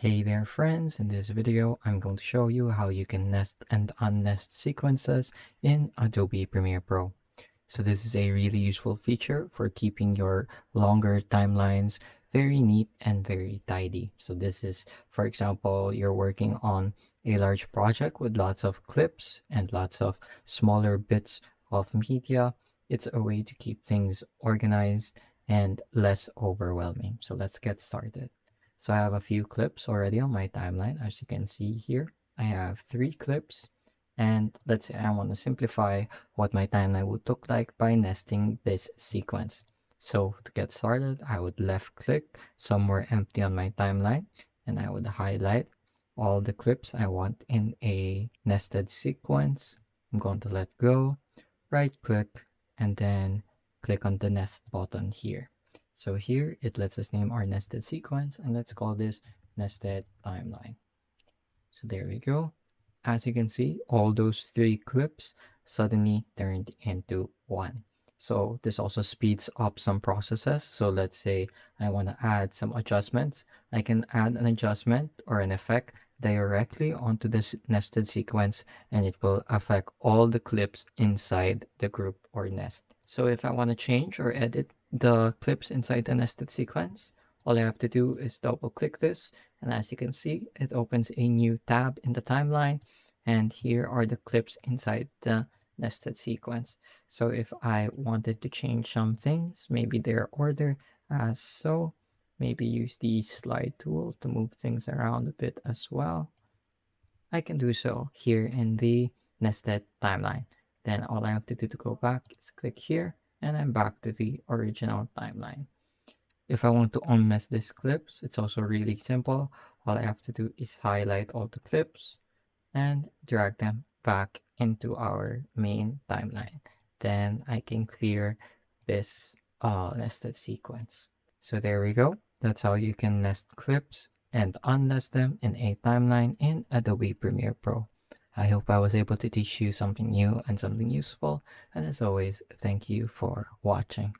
Hey there friends, in this video I'm going to show you how you can nest and unnest sequences in Adobe Premiere Pro. So this is a really useful feature for keeping your longer timelines very neat and very tidy. So this is, for example, you're working on a large project with lots of clips and lots of smaller bits of media. It's a way to keep things organized and less overwhelming. So let's get started. So I have a few clips already on my timeline. As you can see here, I have 3 clips. And let's say I want to simplify what my timeline would look like by nesting this sequence. So to get started, I would left click somewhere empty on my timeline and I would highlight all the clips I want in a nested sequence. I'm going to let go, right click, and then click on the nest button here. So here it lets us name our nested sequence and let's call this nested timeline. So there we go. As you can see, all those 3 clips suddenly turned into one. So this also speeds up some processes. So let's say I want to add some adjustments. I can add an adjustment or an effect directly onto this nested sequence and it will affect all the clips inside the group or nest. So if I want to change or edit the clips inside the nested sequence, all I have to do is double click this, and as you can see, it opens a new tab in the timeline, and here are the clips inside the nested sequence. So if I wanted to change some things, maybe their order as so, maybe use the slide tool to move things around a bit as well, I can do so here in the nested timeline. Then all I have to do to go back is click here, and I'm back to the original timeline. If I want to unmess these clips, it's also really simple. All I have to do is highlight all the clips and drag them back into our main timeline. Then I can clear this nested sequence. So there we go. That's how you can nest clips and unnest them in a timeline in Adobe Premiere Pro. I hope I was able to teach you something new and something useful. And as always, thank you for watching.